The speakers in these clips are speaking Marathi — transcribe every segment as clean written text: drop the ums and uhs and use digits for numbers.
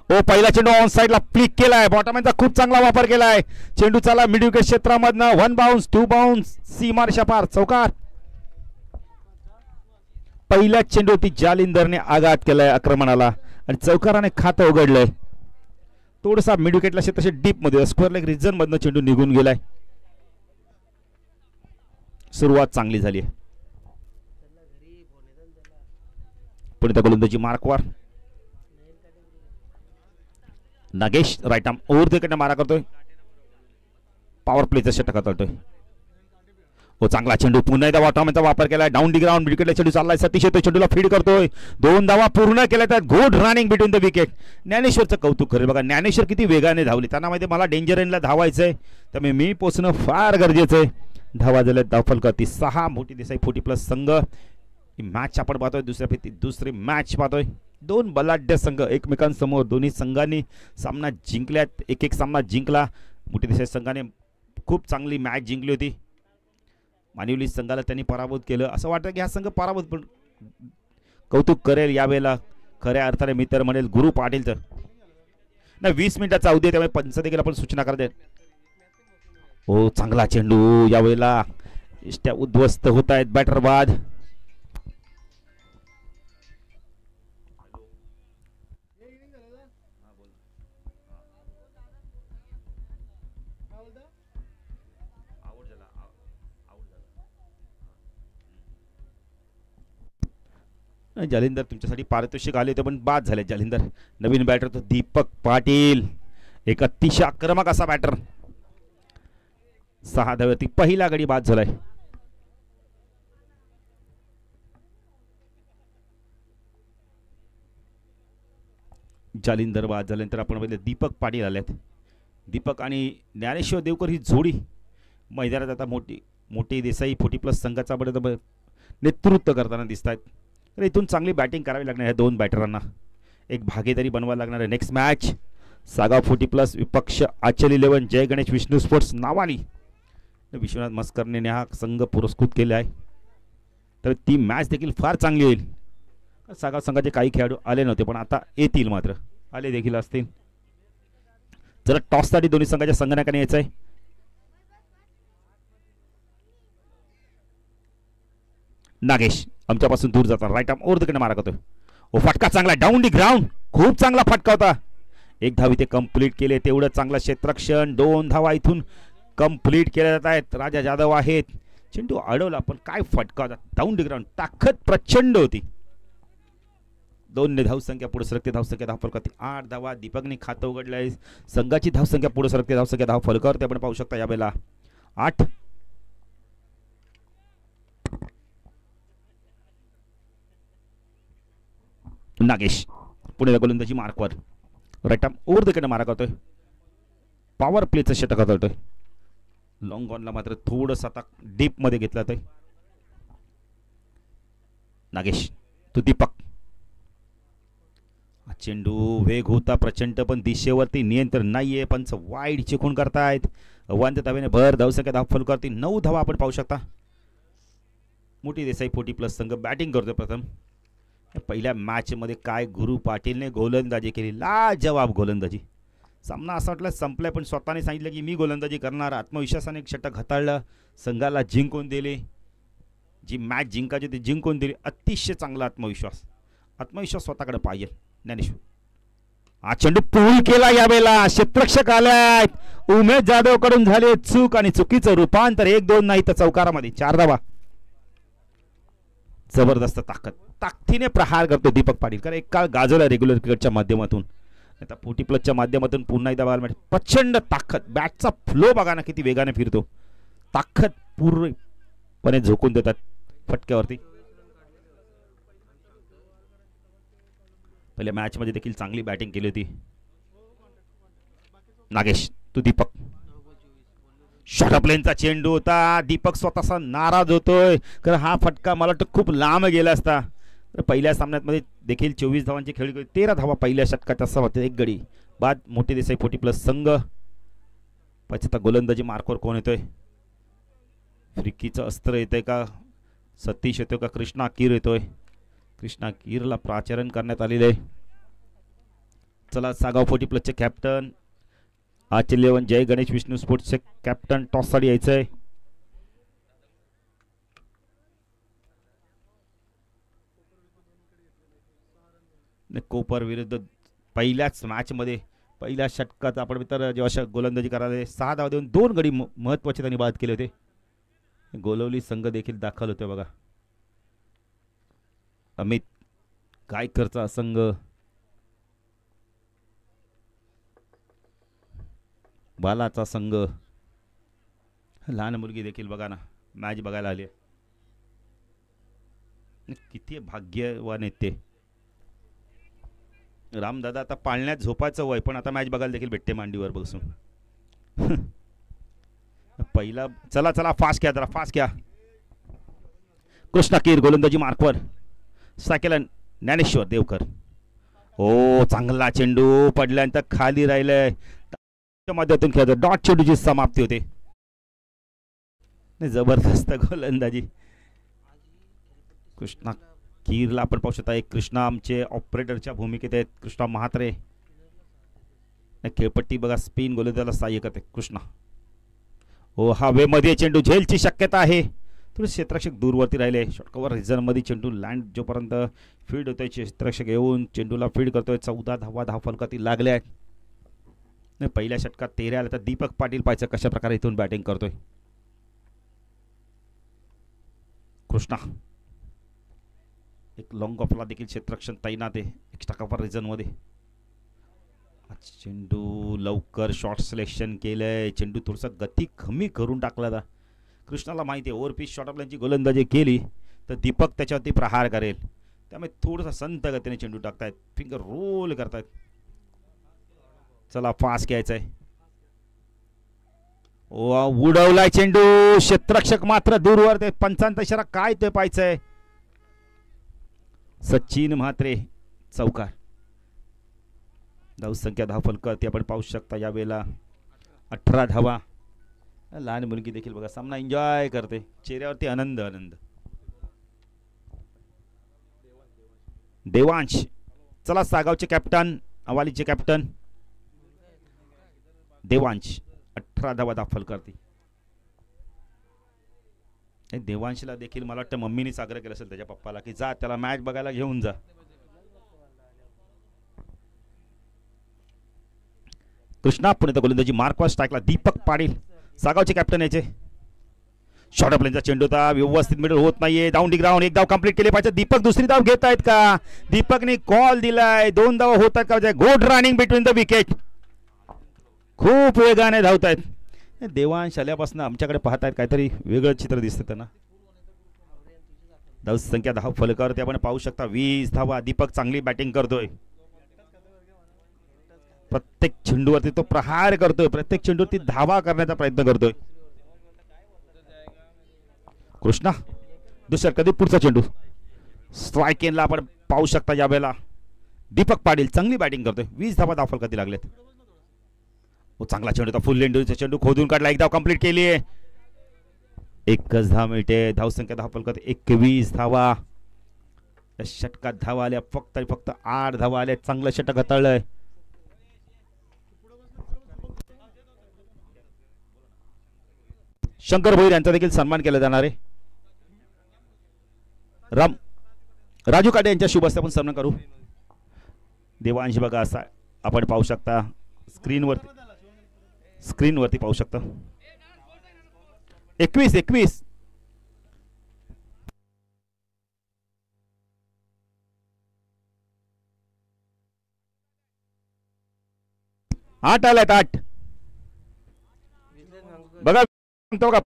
ओ पहिला चेंडू ऑन साइडला फ्लिक केलाय, बॉटमॅनचा खूप चांगला वापर केलाय. चेंडू चाला मिड विकेट क्षेत्रामधनं 1 बाउन्स 2 बाउन्स सीमारेषा पार चौकार. पहिल्या चेंडूवरती जालिंदरने आघात केलाय आक्रमणाला आणि चौकाराने खातं उघडलंय. थोडासा मिड विकेटला तसे डीप मध्ये स्क्वेअर लेग रिजन मधनं चेंडू निघून गेलाय. सुरुवात चांगली झाली आहे. पुढे गोलंदाजी मार्कवर नागेश राईट आर्म ओव्हर कडनं मारा करतोय. पॉवर प्लेचा षटक हाताळतोय. हो चांगला चेंडू पुन्हा एकदा बॉटमचा वापर केलाय. डाऊन डी ग्राउंड विकेटला चेंडू चाललाय. सतीश येतोय चेंडूला फीड करतोय. 2 धावा पूर्ण केल्या त्यात. Good running between the wicket. ज्ञानेश्वरचं कौतुक खरं बघा. ज्ञानेश्वर किती वेगाने धावले. त्यांना माहिती मला डेंजर एंडला धावायचंय त्यामुळे मी पोचणं फार गरजेचं आहे. धावा झाल्या धावफल करती 6. मोठी देसाई 40+ संघ. ही मॅच आपण पाहतोय दुसरी मॅच पाहतोय. 2 बलाढ्य संघ एकमेकांसमोर. दोन्ही संघांनी सामना जिंकल्यात. एक सामना जिंकला. मोठी देसाई संघाने खूप चांगली मॅच जिंकली होती. मानिवली संघाला त्यांनी पराभूत केलं. असं वाटतं की हा संघ पराभूत पण कौतुक करेल यावेळेला खऱ्या अर्थाने मी तर म्हणेल गुरु पाटीलचं. नाही 20 मिनिटाचा अवधी त्यामुळे पंच देखील आपण सूचना करते. हो चांगला चेंडू यावेळेला इष्ट्या उद्ध्वस्त होत आहेत. बॅटर बाद. जालिंदर तुमच्यासाठी पारितोषिक आले होते पण बाद झाले जालिंदर. नवीन बॅटर तो दीपक पाटील. एक अतिशय आक्रमक असा बॅटर. 6 धाव्यावरती पहिला गडी बाद झालाय. जालिंदर बाद झाल्यानंतर आपण पहिले दीपक पाटील आलेत. दीपक आणि ज्ञानेश्वर देवकर ही जोडी मैदानात आता मोठी देसाई 40+ संघाचा नेतृत्व करताना दिसत आहेत. तर इथून चांगली बॅटिंग करावी लागणार आहे 2 बॅटरांना. एक भागीदारी बनवायला लागणार आहे. नेक्स्ट मॅच सागाव 40+ विपक्ष आचल 11 जय गणेश विष्णू स्पोर्ट्स नावानी विश्वनाथ मस्करने हा संघ पुरस्कृत केले आहे. तर ती मॅच देखील फार चांगली होईल. सागाव संघाचे काही खेळाडू आले नव्हते पण आता येतील. मात्र आले देखील असतील. जरा टॉससाठी दोन्ही संघाच्या संघनायकाने यायचं आहे. नागेश आमच्यापासून दूर जातात. राईट आर्म ओव्हर द कडे मारा करतोय. ओ फटका चांगला. डाऊन दी ग्राउंड खूप चांगला फटका होता. 1 धाव इथे कंप्लीट केले. तेवढं चांगलं क्षेत्ररक्षण. 2 धावा इथून कंप्लीट केल्या जात आहेत. राजा जाधव आहेत. चेंडू अडवला पण काय फटका होता. डाऊन दी ग्राउंड ताकद प्रचंड होती. 2 धावसंख्या पुढे सरकते. धावसंख्या धाव फलकावरती 8 धावा. दीपकने खातं उघडलं आहे. संघाची धावसंख्या पुढे सरकते. धावसंख्या धाव फलकावरती आपण पाहू शकता यावेळेला 8. नागेश पुणे गोलंदाजी मार्कवर राईट आर्म ओव्हर द कडे मारा करतोय. पॉवर प्लेचं षटक हाताळतोय. लॉंग ऑनला मात्र थोडंसं आता डीप मध्ये घेतला जातोय. नागेश तो दीपक. चेंडू वेग होता प्रचंड पण दिशेवरती नियंत्रण नाहीये. पंच वाईड चिकून करतायत. अवांत धावेने भर धावसंख्या धाव फलकावरती 9 धावा आपण पाहू शकता. मोठी देसाई 40+ संघ बॅटिंग करतोय प्रथम. पहिल्या मॅच मध्ये काय गुरु पाटीलने गोलंदाजी केली. लाजवाब गोलंदाजी. सामना असा वाटला संपलाय पण स्वतःने सांगितलं की मी गोलंदाजी करणार. आत्मविश्वासाने एक षटक हाताळलं. संघाला जिंकून दिले. जी मॅच जिंकायची ती जिंकून दिली. अतिशय चांगला आत्मविश्वास स्वतःकडे पाहिजे ज्ञानेश्वर. हा चेंडू पूल केला यावेळेला. क्षेत्ररक्षक आल्यात. उमेश जाधव कडून झाले चूक आणि चुकीचं रूपांतर. 1-2 नाही तर चौकारामध्ये 4 धावा. जबरदस्त ताकदीने प्रहार करतो दीपक पाटील. कारण एक काळ गाजवला रेग्युलर क्रिकेटच्या माध्यमातून. आता 40+च्या माध्यमातून पुन्हा एकदा बघायला मिळते. प्रचंड ताकद. बॅटचा फ्लो बघा ना किती वेगाने फिरतो. ताकद पूर्णपणे झोकून देतात फटक्यावरती. पहिल्या मॅच मध्ये देखील चांगली बॅटिंग केली होती. नागेश तू दीपक. शॉर्ट प्लेनचा चेंडू होता. दीपक स्वतःचा नाराज होतोय कारण हा फटका मला वाटतं खूप लांब गेला असता. पहिल्या सामन्यामध्ये देखील 24 धावांची खेळी केली. 13 धावा पहिल्या षटकात असं वाटतं. 1 गडी बाद. मोठी देसाई 40+ संघ. पचता गोलंदाजी मार्कवर कोण येतोय. फ्रिकीचं अस्त्र येतंय का. सतीश येतोय का. कृष्णा कीर येतोय. कृष्णा कीरला प्राचारण करण्यात आलेले आहे. चला सागाव 40 प्लसचे कॅप्टन आजचे 11 जय गणेश विष्णू स्पोर्ट्सचे कॅप्टन टॉस साठी यायचंय. कोपर विरुद्ध पहिल्याच मॅच मध्ये पहिल्या षटकात आपण तर जेव्हा गोलंदाजी करायला 6 धावा देऊन 2 गडी महत्वाचे त्यांनी बाद केले होते. गोलवली संघ देखील दाखल होते बघा. अमित गायकरचा संघ बालाचा संघ लहान मुलगी देखील बघा ना मॅच बघायला आली. किती भाग्यवान आहेत ते. रामदादा आता पाळण्यात झोपायचं वय पण आता मॅच बघायला देखील भेटते मांडीवर बसून. पहिला चला चला फास्ट घ्या जरा फास्ट घ्या. कृष्णा कीर गोलंदाजी मार्कवर साकेला ज्ञानेश्वर देवकर. ओ चांगला चेंडू पडल्यानंतर खाली राहिलंय मध्यातून खेळतो. डॉट चेंडूची समाप्ती होते. जबरदस्त गोलंदाजी कृष्णा कीरला आपण पाहू शकता. एक कृष्णा आमचे ऑपरेटरच्या भूमिकेत आहेत कृष्णा महात्रे. खेळपट्टी बघा स्पिन गोलंदाजाला सहाय्य करते कृष्णा. हो हवेमध्ये चेंडू झेलची शक्यता आहे. थोडे क्षेत्ररक्षक दूरवरती राहिले. शॉर्टकवर रिझनमध्ये चेंडू लँड जोपर्यंत फील्ड होतोय क्षेत्ररक्षक येऊन चेंडूला फील्ड करतोय. 14 धावा धावफलकातील लागल्या आहेत. पहिल्या षटकात 13 आला तर दीपक पाटील पाहायचं कशा प्रकारे इथून बॅटिंग करतोय. कृष्णा एक लॉंग ऑफला देखील क्षेत्ररक्षण तैनात आहे. एक्स्ट्रा कव्हर रिझन मध्ये. चेंडू लवकर शॉर्ट सिलेक्शन केलंय. चेंडू थोडसा गती कमी करून टाकला. कृष्णाला माहिती आहे ओव्हरपिच शॉर्ट ऑफलाईनची गोलंदाजी केली तर दीपक त्याच्यावरती प्रहार करेल. त्यामुळे थोडासा संत गतीने चेंडू टाकतायत. फिंगर रोल करतायत. चला फास्ट घ्यायचंय. उडवलाय चेंडू. क्षेत्ररक्षक मात्र दूरवर ते पंचांचा इशारा काय ते पाहायचंय. सचिन म्हात्रे चौकार. धावसंख्या धावफलकावरती आपण पाहू शकता यावेळेला 18 धावा. लहान मुलगी देखील बघा सामना एन्जॉय करते. चेहऱ्यावरती आनंद आनंद. देवांश चला सागावचे कॅप्टन अवालीचे कॅप्टन देवांश 18 धावा दाखल करते. देवांशला देखील मला वाटतं मम्मीनेच आग्रह केला असेल त्याच्या पप्पाला की जा त्याला मॅच बघायला घेऊन जा. कृष्णा पुणे गोलंदाजी मार्कवर स्ट्राईकला दीपक पाटील सागावचे कॅप्टन याचे. शॉर्ट ऑफलाईनचा चेंडू होता व्यवस्थित मिडल होत नाहीये. डाऊन डी ग्राउंड एक धाव कंप्लीट केली पाहिजे. दीपक दुसरी धाव घेत आहेत का. दीपकने कॉल दिलाय. 2 धावा होत आहेत का. Good running between the wicket. खूप वेगाने धावत आहेत. देवांश आल्यापासून आमच्याकडे पाहत आहेत काहीतरी वेगळं चित्र दिसतं त्यांना. धावसंख्या धाव फलकावरती आपण पाहू शकता 20 धावा. दीपक चांगली बॅटिंग करतोय. प्रत्येक चेंडूवरती तो प्रहार करतोय. प्रत्येक चेंडूवरती धावा करण्याचा प्रयत्न करतोय. कृष्णा दुसऱ्या कधी पुढचा चेंडू स्ट्राईक एनला आपण पाहू शकता यावेळेला दीपक पाटील चांगली बॅटिंग करतोय. 20 धावा धावफलकावरती लागलेत. चांगला चेंडू होता. फुल लेंडूचा चेंडू खोदून काढला. एक धाव कंप्लीट केली आहे. एकच धाव मिळते. धावसंख्या धावफलकात 21 धावा. षटकात धावा आल्या फक्त 8 धावा आल्या. चांगलं षटक हाताळलंय. शंकर भोईर यांचा देखील सन्मान केला जाणार आहे. राजू काटे यांच्या शुभ हस्ते आपण सन्मान करू. देवांश बघा असा आपण पाहू शकता स्क्रीनवरती पाहू शकता. 21 8 आल्यात 8 बघा सांगतो का.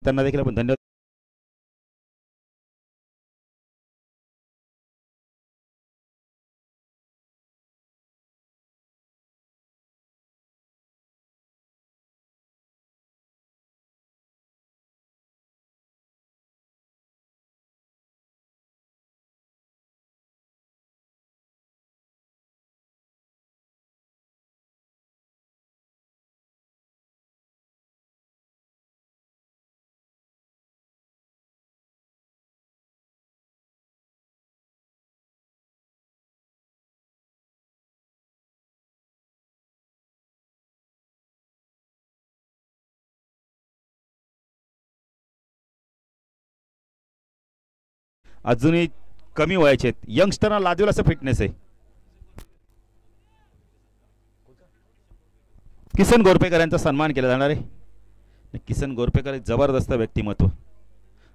त्यांना देखील आपण धन्यवाद. अजूनही कमी वयाचे आहेत. यंगस्टरना लाजवेल असं फिटनेस आहे. किसन गोरपेकर यांचा सन्मान केला जाणार आहे. किसन गोरपेकर एक जबरदस्त व्यक्तिमत्व.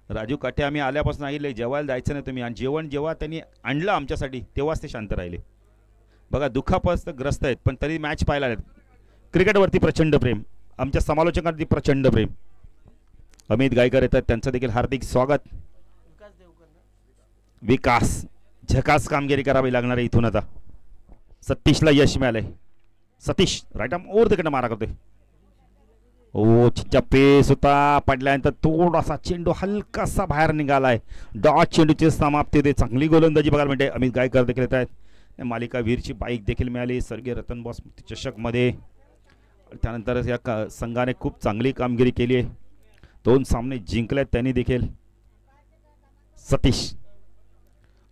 राजू काटे आम्ही आल्यापासून सांगितले जेवायला जायचं नाही तुम्ही, आणि जेवण जेव्हा त्यांनी आणलं आमच्यासाठी तेव्हाच ते शांत राहिले. बघा दुखापत ग्रस्त आहेत पण तरी मॅच पाहायला आहेत. क्रिकेटवरती प्रचंड प्रेम, आमच्या समालोचकांवरती प्रचंड प्रेम. अमित गायकर येतात, त्यांचं देखील हार्दिक स्वागत. विकास झकास कामगिरी करावी लागणार आहे इथून. आता सतीशला यश मिळालंय. सतीश राईट आर्म ओव्हर तिकडनं मारा करतोय. ओ चिंचा पेस होता, पडल्यानंतर थोडासा चेंडू हलकासा बाहेर निघालाय. डॉट चेंडूची समाप्ती होते. चांगली गोलंदाजी बघायला मिळते. अमित गायकर देखील येत आहेत. मालिका वीरची बाईक देखील मिळाली स्वर्गीय रतन बॉस चषकमध्ये. त्यानंतर या संघाने खूप चांगली कामगिरी केली आहे. 2 सामने जिंकलेत त्यांनी देखील. सतीश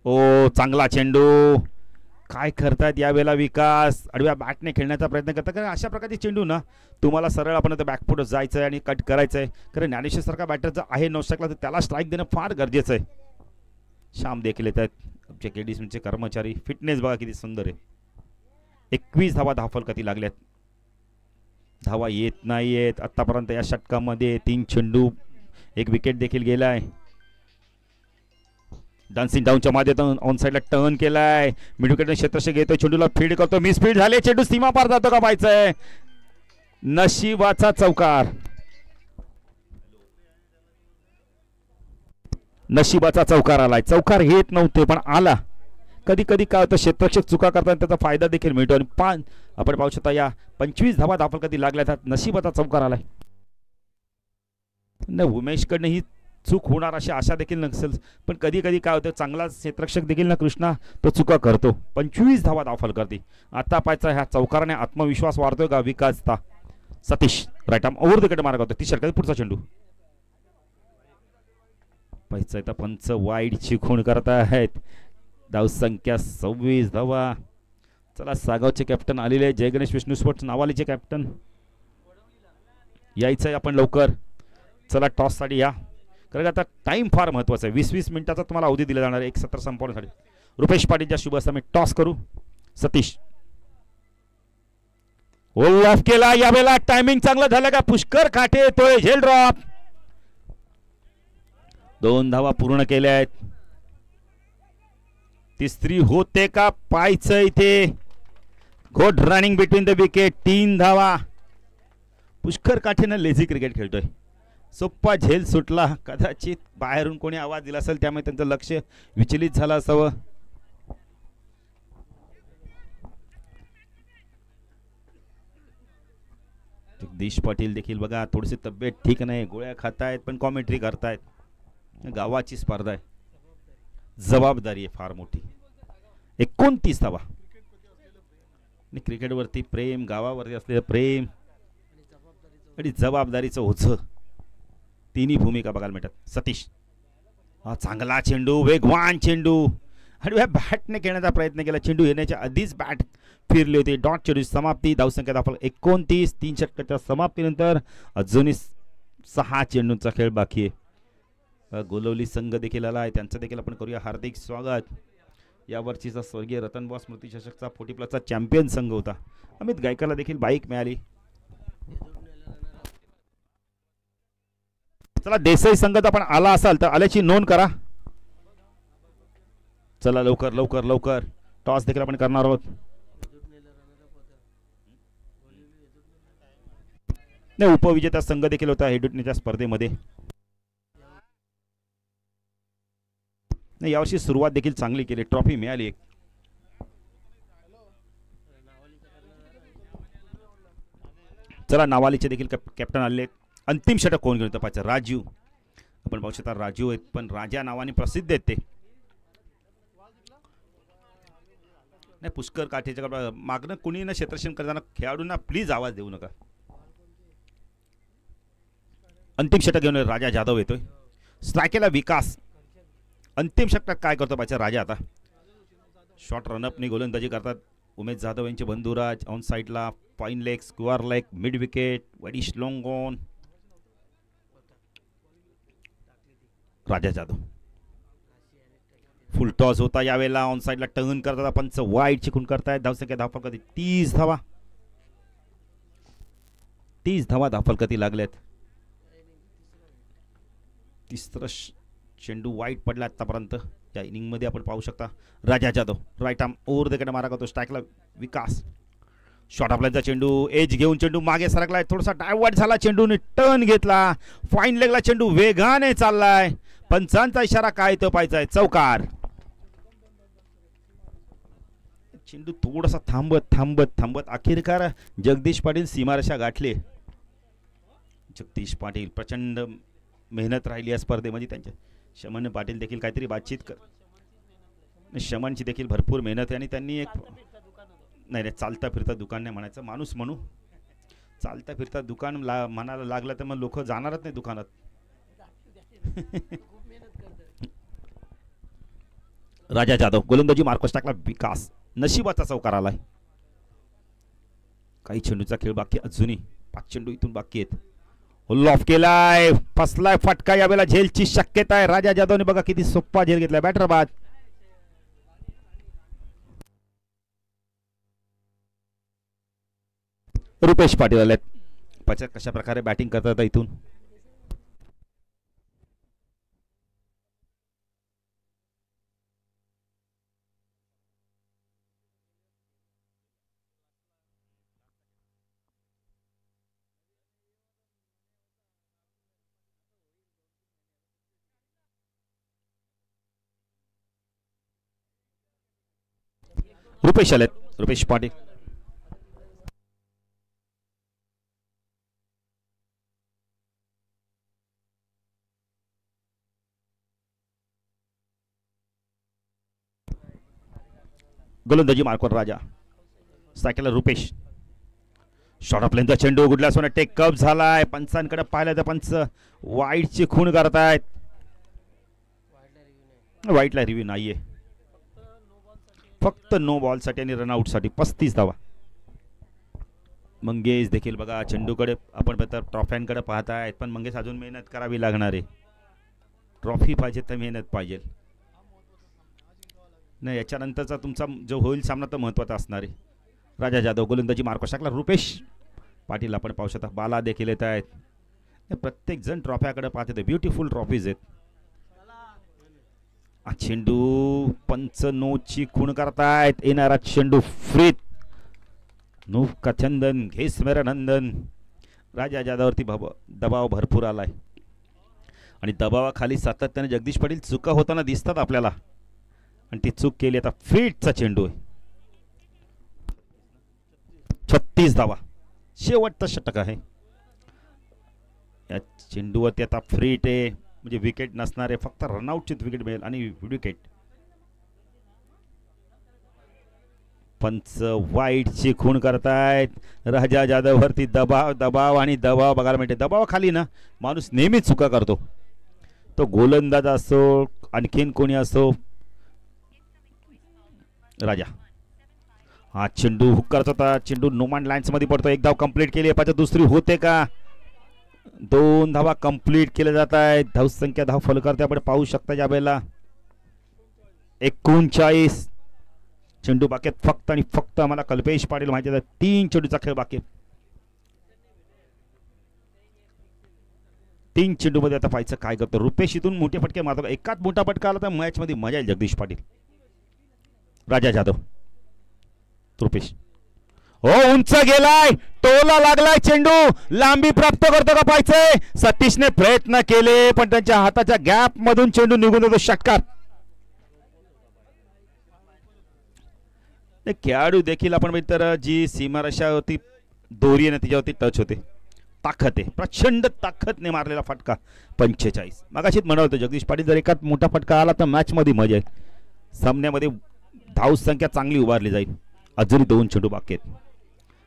ओ चांगला चेंडू. काय करतायत यावेळेला विकास, आडव्या बॅटने खेळण्याचा प्रयत्न करतात. कारण अशा प्रकारचे चेंडू ना तुम्हाला सरळ आपण बॅकफुट जायचं आहे आणि कट करायचं आहे. कारण ज्ञानेश्वर सारखा बॅटर जर आहे नवशकला तर त्याला स्ट्राईक देणं फार गरजेचं आहे. श्याम देखील येत आहेत आमचे केडीसीचे कर्मचारी. फिटनेस बघा किती सुंदर आहे. 21 धावा धावफलकाती लागल्यात. धावा येत नाही आहेत आतापर्यंत या षटकामध्ये. 3 चेंडू, 1 विकेट देखील गेलाय. डान्सिंग डाऊनच्या माध्यमातून ऑन साइडला टर्न केलाय. मिड विकेटने क्षेत्रक्षक घेतोय, चेंडूला फीड करतो. मिस फील्ड झाले, चेंडू सीमा पार जातो का पाहायचंय. नशिबाचा चौकार. नशिबाचा चौकार आलाय. चौकार येत नव्हते पण आला. कधी कधी काय होतं क्षेत्रक्षक चुका करताना त्याचा फायदा देखील मिळतो. आणि आपण पाहू शकता या 25 धावा धावफलकाती लागल्यात. नशिबाचा चौकार आलाय. उमेशकडनं ही चूक होणार अशी आशा देखील नसेल पण कधी कधी काय होतं चांगला क्षेत्ररक्षक देखील ना कृष्णा तो चुका करतो. 25 धावा धावफलकाती. आता पाहायचा ह्या चौकाराने आत्मविश्वास वाढतोय का विकासचा. Satish right arm over the wicket मार्ग होतो. 30 षटकात पुढचा चेंडू पाहायचा तर पंच वाईडची खूण करत आहेत. धावसंख्या 26 धावा. चला सागावचे कॅप्टन आलेले जय गणेश विष्णू स्पोर्ट्स नावालीचे कॅप्टन यायचं आहे आपण लवकर. चला टॉससाठी या, कारण आता टाइम फार महत्त्वाचा आहे. 20-20 मिनिटाचा तुम्हाला अवधी दिला जाणार आहे 1 सत्र संपवण्यासाठी. रुपेश पाटीलच्या शुभ हस्ते मी टॉस करू. सतीश ओल ऑफ केला. यावेळेला टायमिंग चांगलं झालं का. पुष्कर काठे येतोय. झेल ड्रॉप. 2 धावा पूर्ण केल्या आहेत. तिसरी होते का पाहायचं इथे. Good running between the wicket. 3 धावा. पुष्कर काठेनं लेझी क्रिकेट खेळतोय. सोप्पा झेल सुटला. कदाचित बाहेरून कोणी आवाज दिला असेल त्यामुळे त्यांचं लक्ष विचलित झालं असावं. जगदीश पाटील देखील बघा थोडीशी तब्येत ठीक नाही, गोळ्या खातायत पण कॉमेंट्री करतायत. गावाची स्पर्धा आहे, जबाबदारी आहे फार मोठी. 29 धावा. क्रिकेटवरती प्रेम, गावावरती असलेलं प्रेम आणि जबाबदारीचं ओझं तिन्ही भूमिका बघायला मिळतात. सतीश हा चांगला चेंडू, वेगवान चेंडू आणि बॅटने खेळण्याचा प्रयत्न केला. चेंडू येण्याच्या आधीच बॅट फिरली होती. डॉट चेंडू समाप्ती. धावसंख्या दाखल 29. 3 षटकाच्या समाप्तीनंतर अजूनही 6 चेंडूंचा खेळ बाकी आहे. गोलवली संघ देखील आला आहे, त्यांचं देखील आपण करूया हार्दिक स्वागत. यावर्षीचा स्वर्गीय रतन बॉस स्मृती चषकचा 40+ चॅम्पियन संघ होता. अमित गायकरला देखील बाईक मिळाली. चला देसाई संघ आपण आला असाल तर आल्याची नोंद करा. चला लवकर लवकर लवकर. टॉस देखील आपण करणार आहोत. नाही उपविजेता संघ देखील होता हेडुटनेच्या स्पर्धेमध्ये. नाही यावर्षी सुरुवात देखील चांगली केली, ट्रॉफी मिळाली एक. चला नावालीचे देखील कॅप्टन आले. अंतिम षटक कोण घेऊन पाहिजे. राजू आपण पाहू शकता राजू आहेत पण राजा नावाने प्रसिद्ध आहेत ते. नाही पुष्कर काठेच्या मागणं कुणी ना क्षेत्ररक्षण करताना खेळाडूंना प्लीज आवाज देऊ नका. अंतिम षटक घेऊन राजा जाधव येतोय. स्ट्रायकेला विकास. अंतिम षटकात काय करतो पाहिजे राजा. आता शॉर्ट रनअपनी गोलंदाजी करतात उमेश जाधव यांचे बंधुराज. ऑन साइडला fine leg, square leg, mid wicket, वडिश long on. Raja Jadhav full toss होता यावेळेला ऑन साईडला टर्न करतात पंच वाईड चिकून करतायत. धावसंख्या धावफलकाती 30 धावा. 30 धावा धावफलकाती लागल्यात. तिसरा चेंडू वाईट पडला आतापर्यंत त्या इनिंग मध्ये आपण पाहू शकता. Raja Jadhav right arm over the कडे मारा करतो. स्ट्राईकला विकास. शॉर्ट आपल्याचा चेंडू एज घेऊन चेंडू मागे सरकलाय. थोडासा डायवर्ट झाला. चेंडूने टर्न घेतला. फाईन लेगला चेंडू वेगाने चाललाय. पंचांचा इशारा काय तो पाहायचा आहे. चौकार. चेंडू थोडासा थांबत थांबत थांबत अखेरकार जगदीश पाटील सीमारेषा गाठले. जगदीश पाटील प्रचंड मेहनत राहिली या स्पर्धेमध्ये त्यांच्या. शमन पाटील देखील काहीतरी बातचीत कर. शमनची देखील भरपूर मेहनत आहे आणि त्यांनी एक नाही चालता फिरता दुकान नाही म्हणायचं माणूस म्हणू. चालता फिरता दुकान म्हणायला लागलं तर मग लोक जाणारच नाही दुकानात. राजा जाधव गोलंदाजी मार्कस टाकला. विकास नशिबाचा चौकार आलाय. काही चेंडूचा खेळ बाकी अजूनही 5 चेंडू इथून बाकी आहेत. ऑफ केलाय. फसलाय फटका. यावेळेला झेलची शक्यता आहे. राजा जाधवने बघा किती सोप्पा झेल घेतलाय. बॅटर बाद. रुपेश पाटील आलेत. पचक कशा प्रकारे बॅटिंग करतात इथून. रुपेश आलेत. रुपेश पाटील. गोलंदाजी मार्कवर राजा. सायकलला रुपेश. शॉर्ट ऑफ लेंथचा चेंडू गुडला सोना टेक अप झालाय. पंचांकडे पाहिलं तर पंच वाईटची खूण करतायत. वाईटला रिव्ह्यू नाहीये. फक्त नो बॉल साठी आणि रनआउट साठी 35 धावा. मंगेश देखील बघा चेंडूकडे आपण ट्रॉफ्यांकडे पाहतायत पण मंगेश अजून मेहनत करावी लागणार आहे. ट्रॉफी पाहिजे तर मेहनत पाहिजे. नाही याच्यानंतरचा तुमचा जो होईल सामना तर महत्त्वाचा असणार आहे. राजा जाधव गोलंदाजी मार्कस टाकला. रुपेश पाटील आपण पाहू शकता. बाला देखील येत आहेत. प्रत्येक जण ट्रॉफ्याकडे पाहते. ब्युटिफुल ट्रॉफीज आहेत. चेंडू पंच नोची खूण करतायत. येणारा चेंडू फ्रीत. नो कचंदन घेस मेरा नंदन. राजा जाधववरती दबाव भरपूर आलाय आणि दबावाखाली सातत्याने जगदीश पाटील चुका होताना दिसतात आपल्याला आणि ती चूक केली. आता फ्रीटचा चेंडू आहे. 36 धावा. शेवटचा षटक आहे. या चेंडूवरती आता फ्रीट आहे म्हणजे विकेट नसणार आहे. फक्त रनआउटची विकेट मिळेल आणि विकेट. पंच वाईटची खूण करतायत. राजा जाधव वरती दबाव दबाव आणि दबाव बघायला मिळते. दबावाखाली ना माणूस नेहमीच चुका करतो. तो गोलंदाज असो आणखीन कोणी असो. राजा हा चेंडू हुक करत होता. चेंडू नोमॅन लँड्स मध्ये पडतो. एक धाव कंप्लीट केली. पाहिजे दुसरी होते का. 2 धावा कंप्लीट केल्या जात आहेत. धावसंख्या धाव फलकावरती आपण पाहू शकता यावेळेला 39 चेंडू बाकी आहेत. फक्त आणि फक्त आम्हाला कल्पेश पाटील माहिती आहे 3 चेंडूचा खेळ बाकी. 3 चेंडू मध्ये आता पाहायचं काय करतो. रुपेश इथून मोठे फटके मारतो. एकाच मोठा फटका आला तर मॅच मध्ये मजा येईल. जगदीश पाटील. राजा जाधव. रुपेश हो उंच गेलाय. टोला लागलाय. चेंडू लांबी प्राप्त करतो का पाहायचंय. सतीशने प्रयत्न केले पण त्यांच्या हाताच्या गॅप मधून चेंडू निघून जातो. षटकार. खेळाडू देखील आपण तर जी सीमारेषा होती दोरी आहे तिच्यावरती टच होते. ताकद आहे. प्रचंड ताकदने मारलेला फटका. 45 मगाशीच म्हणाल जगदीश पाटील जर एकाच मोठा फटका आला तर मॅच मध्ये मजा येईल. सामन्यामध्ये धावसंख्या चांगली उभारली जाईल. अजूनही 2 चेंडू बाकी आहेत.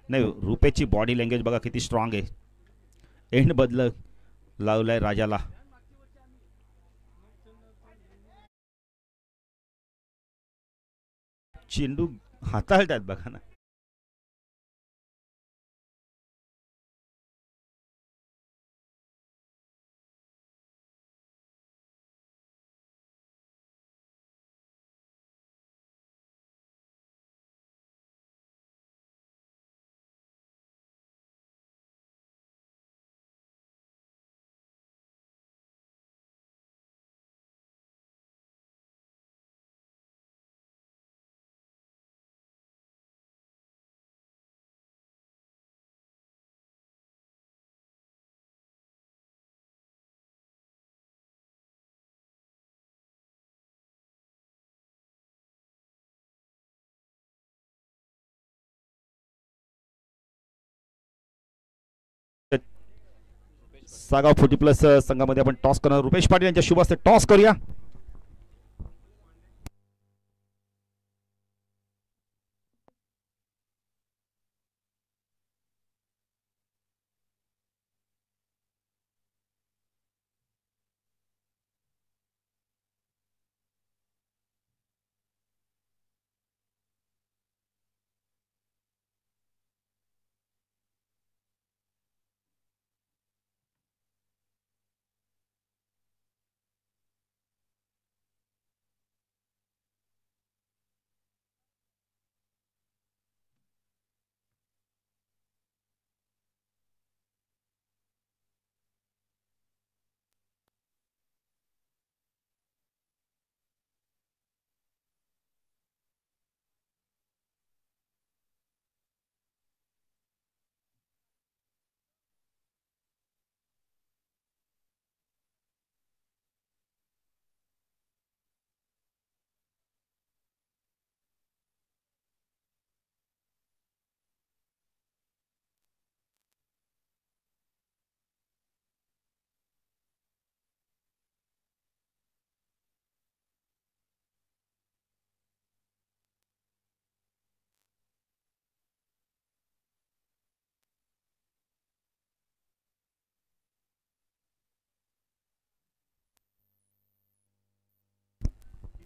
नाही रुपेची बॉडी लँग्वेज बघा किती स्ट्रॉंग आहे. एंड बदल लावलाय राजाला. चेंडू हाताळतात बघा ना. सागाव 40+ संघामध्ये आपण टॉस करणार. रुपेश पाटील यांच्या शुभ हस्ते टॉस करूया.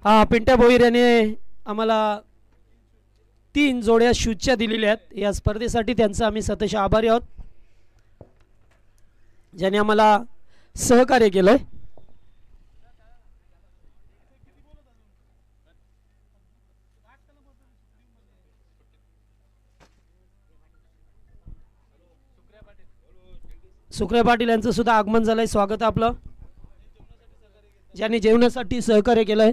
हा पिंट्या भोईर याने आम्हाला 3 जोड्या शूजच्या दिलेल्या आहेत. या स्पर्धेसाठी त्यांचा आम्ही सतत आभारी आहोत, ज्याने आम्हाला सहकार्य केलंय. सुक्रिया पाटील यांचं सुद्धा आगमन झालंय. स्वागत आहे आपलं, ज्यांनी जेवणासाठी सहकार्य केलंय.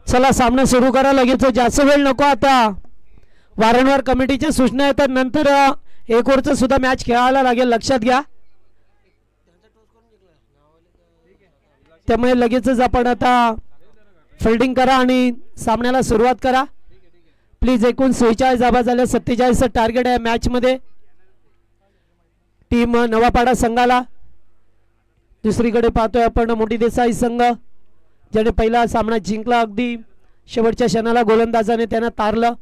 चला सामना सुरू करा लगेच, जास्त वेळ नको. आता वारंवार कमिटीच्या सूचना येतात, नंतर 1 ओव्हरचं सुद्धा मॅच खेळायला लागेल, लक्षात घ्या. त्यामुळे लगेचच आपण आता फिल्डिंग करा आणि सामन्याला सुरुवात करा प्लीज. एकूण 46 धावा झाल्या, 47 टार्गेट आहे मॅच मध्ये टीम नवापाडा संघाला. दुसरीकडे पाहतोय आपण मोठी देसाई संघ, ज्याने पहिला सामना जिंकला. अगदी शेवटच्या क्षणाला गोलंदाजाने त्यांना तारलं.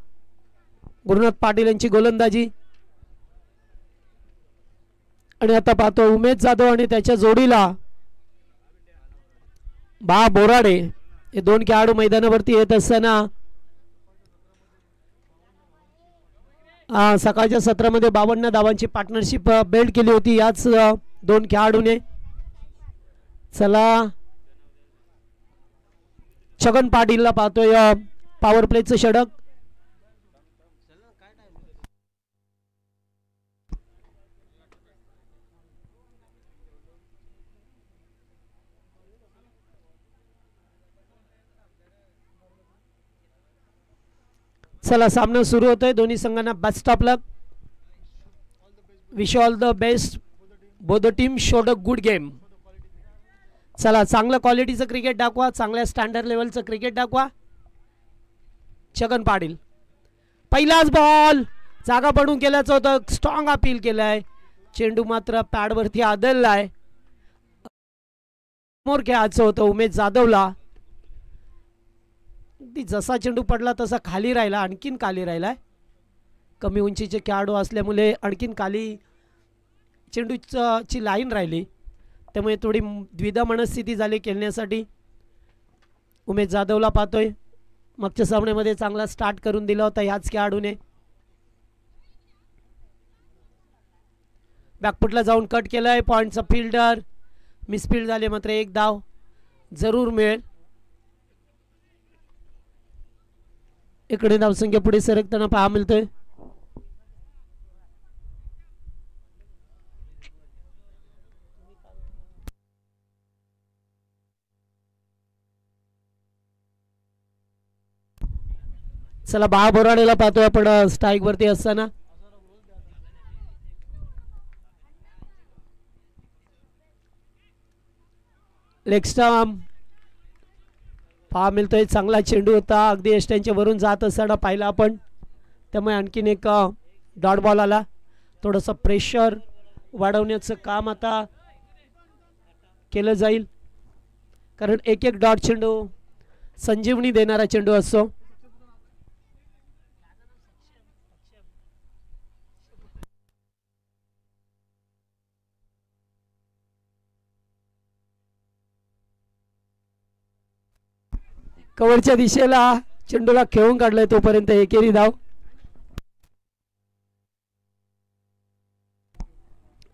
गुरुनाथ पाटील यांची गोलंदाजी. आणि आता पाहतो उमेश जाधव आणि त्याच्या जोडीला बा बोराडे हे 2 खेळाडू मैदानावरती येत असताना सकाळच्या सत्रामध्ये 52 धावांची पार्टनरशिप बिल्ड केली होती याच 2 खेळाडूने. चला छगन पाटीलला पाहतोय पॉवर प्लेचं षटक. चला सामना सुरू होतोय. दोन्ही संघांना best of luck. Wish all the best. Both the team showed a good game. चला चांगलं क्वालिटीचं क्रिकेट दाखवा, चांगल्या स्टँडर्ड लेवलचं क्रिकेट दाखवा. छगन पाटील पहिलाच बॉल जागा पडून केल्याचं होतं, स्ट्रॉंग अपील केलाय. चेंडू मात्र पॅडवरती आदळलाय. समोर खेळायचं होतं उमेश जाधवला. जसा चेंडू पडला तसा खाली राहिला, आणखीन खाली राहिलाय. कमी उंचीचे खेळाडू असल्यामुळे आणखीन खाली चेंडूची लाईन राहिली, त्यामुळे थोडी द्विधा मनस्थिती झाली खेळण्यासाठी. उमेश जाधवला पाहतोय मागच्या सामन्यामध्ये चांगला स्टार्ट करून दिला होता याच खेळाडूने. बॅकफुटला जाऊन कट केलंय. पॉईंटचा फिल्डर मिसफील्ड झाले, मात्र एक धाव जरूर मिळेल. इकडे धावसंख्या पुढे सरकताना पाहा मिळतोय. चला बा बोराडेला पाहतोय आपण स्ट्राईक वरती असताना. लेग स्टंप पहा मिळतोय. चांगला चेंडू होता, अगदी एस्ट्यांच्या वरून जात असताना पाहिला आपण, त्यामुळे आणखीन एक डॉट बॉल आला. थोडंसं प्रेशर वाढवण्याचं काम आता केलं जाईल, कारण एक एक डॉट चेंडू संजीवनी देणारा चेंडू असतो. कव्हरच्या दिशेला चेंडूला खेळून काढलाय, तोपर्यंत एकेरी धाव.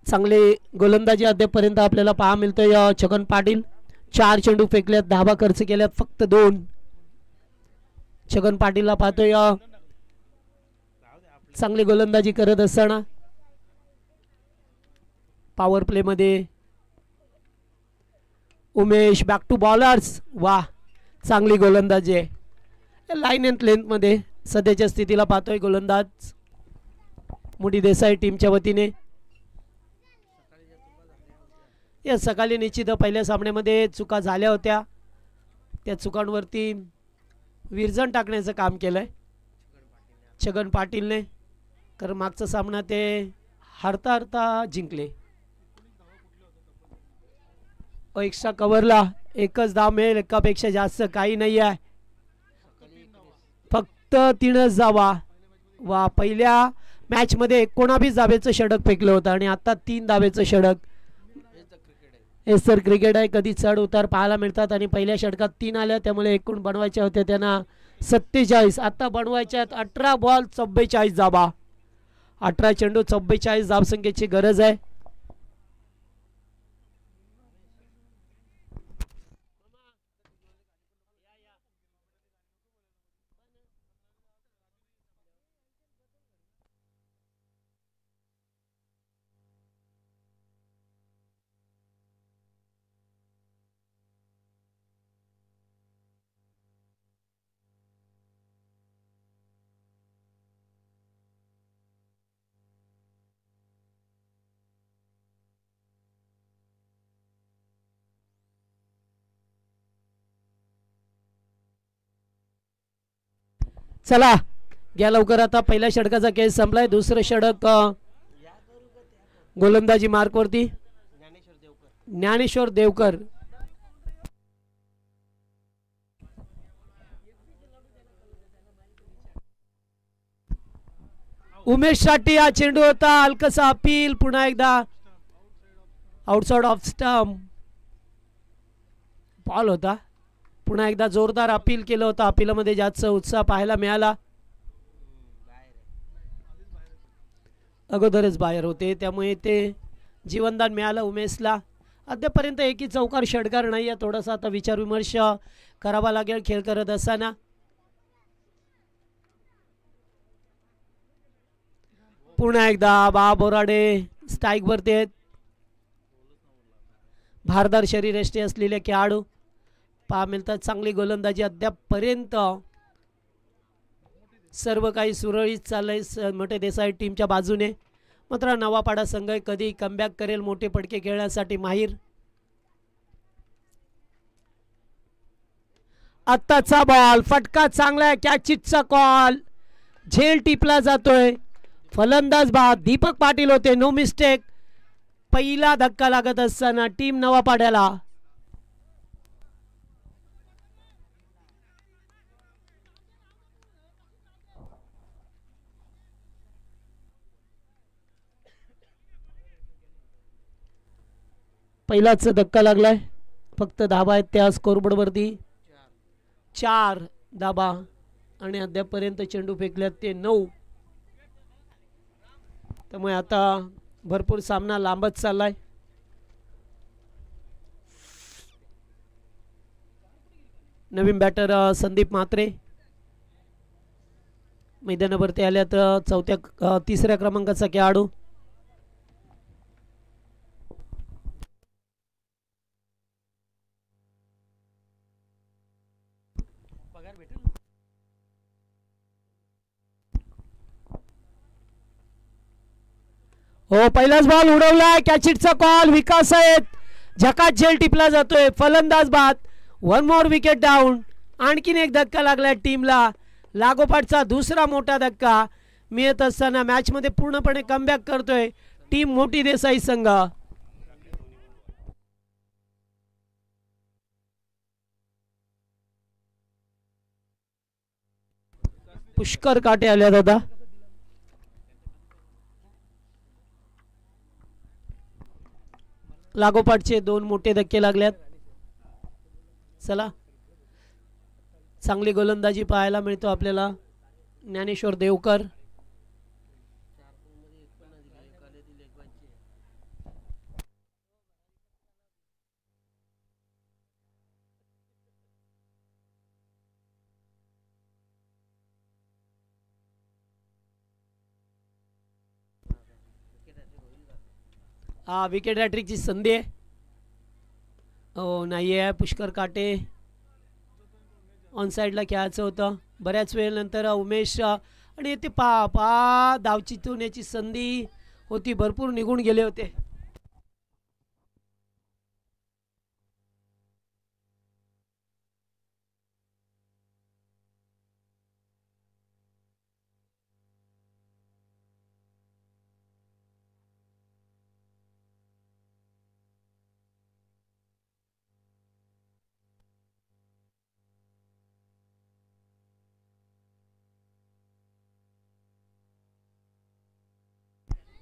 चांगले गोलंदाजी अद्यापर्यंत आपल्याला पाहा मिळतोय. छगन पाटील 4 चेंडू फेकल्यात, धाबा खर्च केल्यात फक्त 2. छगन पाटीलला पाहतोय चांगली गोलंदाजी करत असताना. पॉवर प्ले मध्ये उमेश बॅक टू बॉलर्स. वा, चांगली गोलंदाजी आहे. लाईन अँड लेंथ मध्ये सध्याच्या स्थितीला पाहतोय गोलंदाज मुडी देसाई टीमच्या वतीने. या सकाळी निश्चित पहिल्या सामन्यामध्ये चुका झाल्या होत्या, त्या चुकांवरती विरजण टाकण्याचं काम केलंय छगन पाटीलने, कारण मागचा सामना ते हारता हारता जिंकले. एक्स्ट्रा कव्हरला एकच धाव मिळेल, एकापेक्षा जास्त काही नाही आहे, फक्त 3च धावा. वा, पहिल्या मॅच मध्ये 19 धावेचं षटक फेकलं होतं आणि आता 3 धावेचं षटक. हे सर क्रिकेट आहे, कधी चढ उतार पाहायला मिळतात आणि पहिल्या षटकात 3 आल्या, त्यामुळे एकूण बनवायच्या होत्या त्यांना 47, आता बनवायच्या 18 बॉल 44 धावा. 18 चेंडू 44 धावसंख्येची गरज आहे. चला घ्या लवकर, आता पहिल्या षटकाचा खेळ संपलाय. दुसरं षटक गोलंदाजी मार्क वरती ज्ञानेश्वर देवकर. उमेश साठी हा चेंडू होता, हलकसा अपील, पुन्हा एकदा आउटसाइड ऑफ स्टंप बॉल होता. पुन्हा एकदा जोरदार अपील केलं होतं, अपीलमध्ये जास्त उत्साह पाहायला मिळाला. अगोदरच बाहेर होते, त्यामुळे ते जीवनदान मिळालं उमेशला. अद्यापर्यंत एकी चौकार षटकार नाही आहे, थोडासा आता विचार विमर्श करावा लागेल खेळ करत असताना. पुन्हा एकदा बा बोराडे स्ट्राईक वरती आहेत. भारदार शरीरयष्टी असलेले खेळाडू पहा मिळतात. चांगली गोलंदाजी अद्यापर्यंत सर्व काही सुरळीत चाललंय मोठे देसाई टीमच्या बाजूने. मात्र नवापाडा संघ कधी कमबॅक करेल मोठे पडके खेळण्यासाठी माहीर. आत्ताचा बॉल फटका चांगला आहे, कॅचिटचा कॉल, झेल टिपला जातोय. फलंदाज बाद दीपक पाटील होते, नो मिस्टेक. पहिला धक्का लागत असताना टीम नवापाड्याला. पहिलाच धक्का लागलाय, फक्त धाबा आहेत त्या स्कोरबोर्ड वरती 4 धाबा आणि अद्यापर्यंत चेंडू फेकल्यात ते 9. त्यामुळे आता भरपूर सामना लांबच चाललाय. नवीन बॅटर संदीप म्हात्रे मैदानावरती आल्यात. तिसऱ्या क्रमांकाचा खेळाडू. हो, पहिलाच बॉल उडवलाय. कॅचिटचा कॉल. विकास आहेत झकात झेल टिपला जातोय. फलंदाज बाद. 1 मोर विकेट डाऊन. आणखीन एक धक्का लागला टीमला. लागोपाठचा दुसरा मोठा धक्का मिळत असताना मॅच मध्ये पूर्णपणे कमबॅक करतोय टीम मोठी देसाई संघ. पुष्कर काटे आले दादा. लागोपाठचे 2 मोठे धक्के लागल्यात. चला, चांगली गोलंदाजी पाहायला मिळतो आपल्याला. ज्ञानेश्वर देवकर. हा, विकेट हॅट्रिकची संधी आहे. हो, नाही आहे. पुष्कर काटे ऑन साईडला खेळायचं होतं. बऱ्याच वेळ नंतर उमेश आणि ते धावची होण्याची संधी होती. भरपूर निघून गेले होते.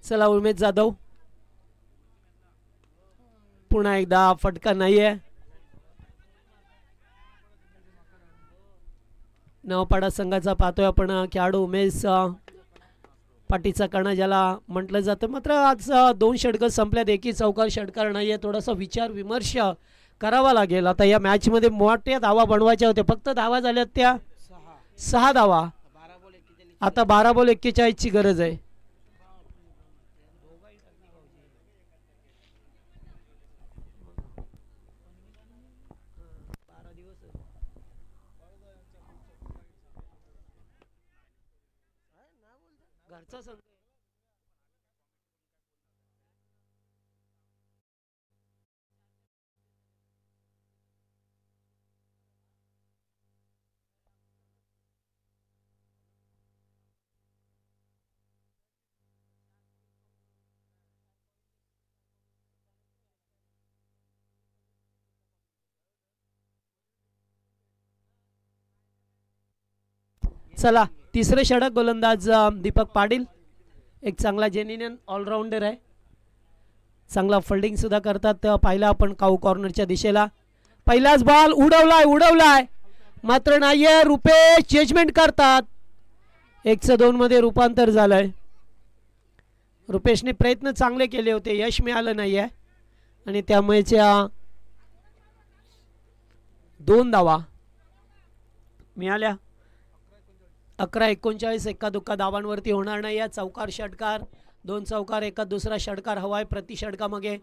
चला, उमेश जाधव. पुन्हा एकदा फटका नाहीये. नवपाडा संघाचा पाहतोय आपण खेळाडू उमेश पाटीचा कणा ज्याला म्हटलं जातं. मात्र आज 2 षटकं संपल्यात. एकही चौकार षटकार नाहीये. थोडासा विचार विमर्श करावा लागेल. आता या मॅच मध्ये मोठ्या धावा बनवायच्या होत्या. फक्त धावा झाल्यात त्या 6 धावा. आता 12 बॉल 41 ची गरज आहे. चला, तिसरे षटक. गोलंदाज दीपक पाटील एक चांगला जेन्युइन ऑलराऊंडर आहे. चांगला फिल्डिंग सुद्धा करतात. पाहिला आपण काऊ कॉर्नरच्या दिशेला. पहिलाच बॉल उडवलाय मात्र नाहीये. रुपेश जजमेंट करतात. 102 मध्ये रूपांतर झालंय. रुपेशने प्रयत्न चांगले केले होते. यश मिळालं नाहीये आणि त्यामुळे 2 धावा मिळाल्या. 11-39 एका दुक्का धावांवरती होणार नाही. या चौकार षटकार 2 चौकार एका दुसरा षटकार हवाय प्रति षटकामागे.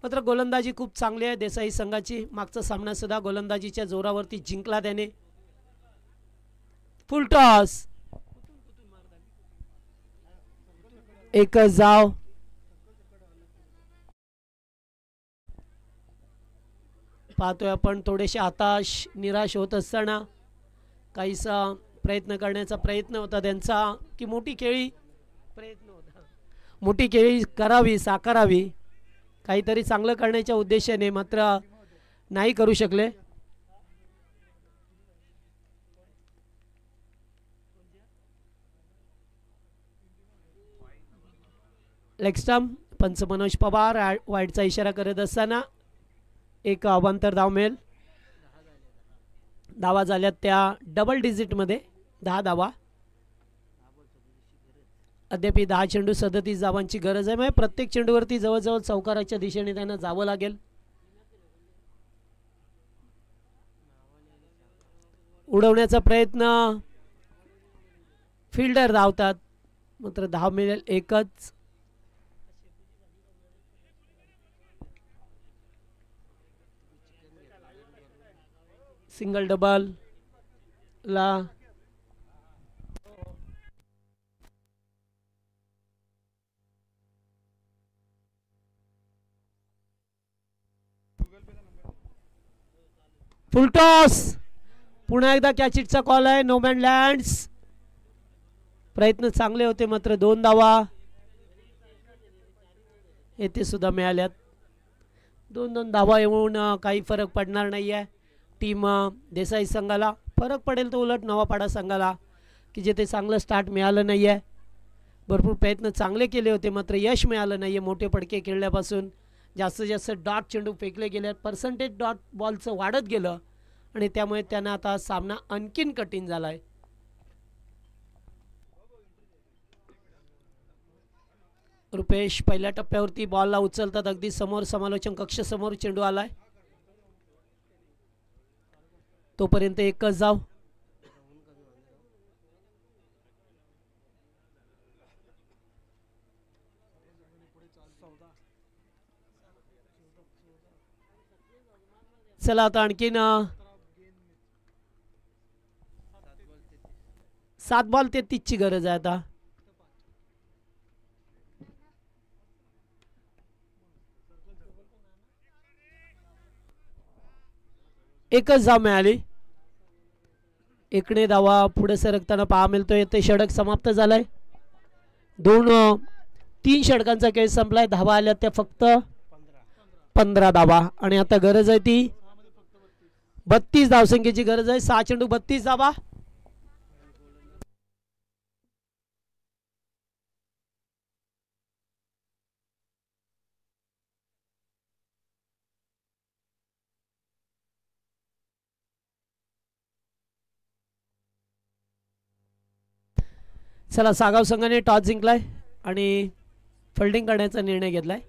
मात्र गोलंदाजी खूप चांगली आहे देसाई संघाची. मागचा सामना सुद्धा गोलंदाजीच्या जोरावरती जिंकला त्याने. फुल टॉस. एकच धाव. पाहतोय आपण थोडेसे हताश निराश होत असताना काहीसा प्रयत्न करण्याचा प्रयत्न होता त्यांचा की मोठी खेळी करावी, साकारावी, काहीतरी चांगलं करण्याच्या उद्देशाने, मात्र नाही करू शकले. Leg stump. पंच मनोज पवार वाईटचा इशारा करत असताना एक अवांतर धाव मिळेल. धावा झाल्यात त्या डबल डिजिट मध्ये 10 धावा. अद्याप 10 चेंडू 37 धावांची गरज आहे. म्हणजे प्रत्येक चेंडूवरती जवळजवळ चौकाराच्या दिशेने त्यांना जावं लागेल. उडवण्याचा प्रयत्न, फिल्डर धावतात मात्र धाव मिळेल एकच. सिंगल डबल ला फुल टॉस. पुन्हा एकदा कॅचिटचा कॉल आहे. No man lands. प्रयत्न चांगले होते मात्र 2 धावा येथे सुद्धा मिळाल्यात. 2-2 धावा येऊन काही फरक पडणार नाही आहे. टीम देसाई संघाला फरक पडेल तो उलट नवापाडा संघाला की जेथे चांगलं स्टार्ट मिळालं नाही आहे. भरपूर प्रयत्न चांगले केले होते मात्र यश मिळालं नाही आहे. मोठे पडके खेळल्यापासून जास्तीत जास्त डॉट चेंडू फेकले गेले. पर्सेंटेज डॉट बॉलचं वाढत गेलं आणि त्यामुळे त्यांना आता सामना आणखीन कठीण झाला आहे. रुपेश पहिल्या टप्प्यावरती बॉलला उचलतात. अगदी समोर समालोचन कक्ष समोर चेंडू आलाय. तोपर्यंत एकच धाव. चला आता आणखीन 7 बॉल 33 ची गरज आहे आता. एकच धाव मिळाली. एकने धावा पुढे सरकताना पाहा मिळतोय. ते षटक समाप्त झालाय. 3 षटकांचा खेळ संपलाय. धावा आल्या त्या फक्त 15 धावा आणि आता गरज आहे ती 32 धावसंख्येची गरज आहे. 6 चेंडू 32 धावा. चला सागाव संघाने टॉस जिंकलाय आणि फिल्डिंग करण्याचा निर्णय घेतलाय.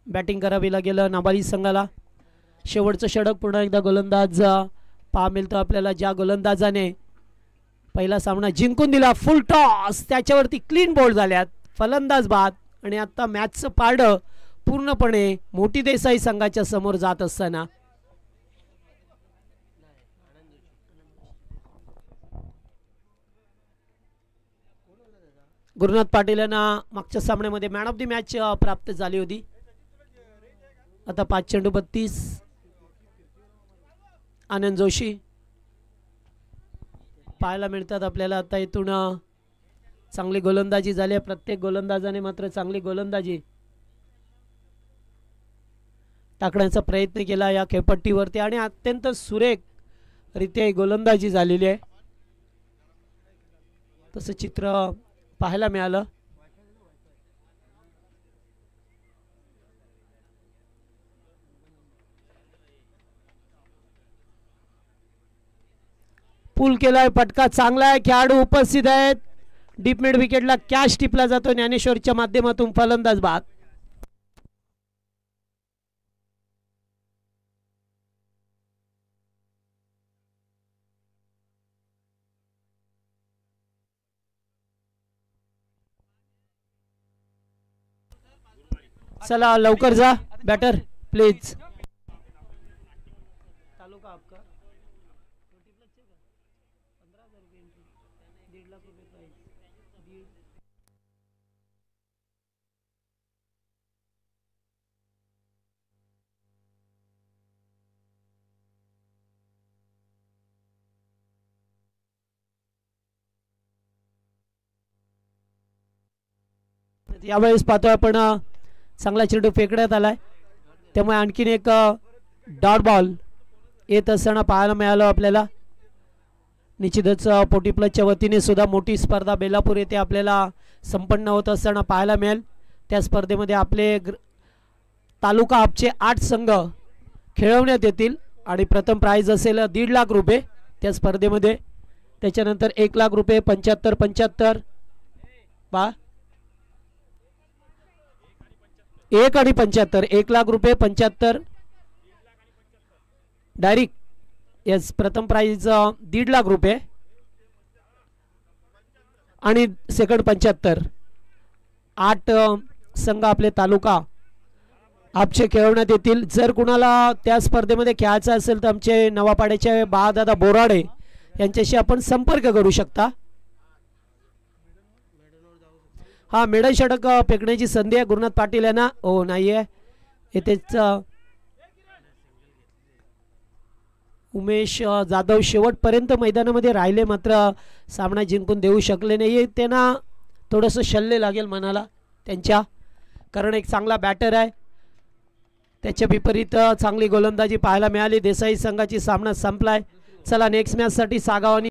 बॅटिंग करावी लागेल नाबाली संघाला. शेवटचं षटक पुन्हा एकदा गोलंदाज पहा मिळतो आपल्याला. ज्या गोलंदाजाने पहिला सामना जिंकून दिला. फुल टॉस त्याच्यावरती क्लीन बोल्ड झाल्यात. फलंदाज बाद आणि आता मॅचचं पारडं पूर्णपणे मोठी देसाई संघाच्या समोर जात असताना गुरुनाथ पाटील यांना मागच्या सामन्यामध्ये मॅन ऑफ द मॅच प्राप्त झाली होती. आता 5 चेंडू 32. आनंद जोशी पाहायला मिळतात आपल्याला. आता इथून चांगली गोलंदाजी झाली. प्रत्येक गोलंदाजाने मात्र चांगली गोलंदाजी टाकण्याचा प्रयत्न केला या खेळपट्टीवरती आणि अत्यंत सुरेख रित्या गोलंदाजी झालेली आहे. तसं चित्र पाहायला मिळालं. पूल केलाय. पटका चांगला आहे. खेळाडू उपस्थित आहेत. डीप मिड विकेटला कॅच टिपला जातो. ज्ञानेश्वरच्या माध्यमातून फलंदाज बाद. चला लवकर जा बॅटर प्लीज. तालुका आपका 15,000 रुपये एंट्री 1.5 लाख रुपये प्राइस. यावेळेस पाहतोय आपण चांगला चेंडू फेकण्यात आलाय. त्यामुळे आणखीन एक डॉट बॉल येत असताना पाहायला मिळालं आपल्याला. निश्चितच पोटी प्लसच्या वतीने सुद्धा मोठी स्पर्धा बेलापूर येथे आपल्याला संपन्न होत असताना पाहायला मिळेल. त्या स्पर्धेमध्ये आपले तालुका आपचे 8 संघ खेळवण्यात येतील आणि प्रथम प्राइज असेल 1.5 लाख रुपये. त्या स्पर्धेमध्ये त्याच्यानंतर 1,00,000 रुपये 75-75 पा 1 आणि 75 1,00,000 रुपये 75 डायरेक्ट. येस प्रथम प्राइज 1,50,000 रुपये आणि सेकंड 75. 8 संघ आपले तालुका आपचे खेळवण्यात येतील. जर कुणाला त्या स्पर्धेमध्ये खेळायचं असेल तर आमचे नवापाड्याचे बाळादादा बोराडे यांच्याशी आपण संपर्क करू शकता. हा मेडल षटक फेकण्याची संधी आहे गुरुनाथ पाटील यांना. हो नाही आहे येथेच उमेश जाधव शेवटपर्यंत मैदानामध्ये राहिले मात्र सामना जिंकून देऊ शकले नाही. त्यांना थोडंसं शल्य लागेल मनाला त्यांच्या, कारण एक चांगला बॅटर आहे. त्याच्या विपरीत चांगली गोलंदाजी पाहायला मिळाली. देसाई संघाची सामना संपलाय. चला नेक्स्ट मॅचसाठी सागाव आणि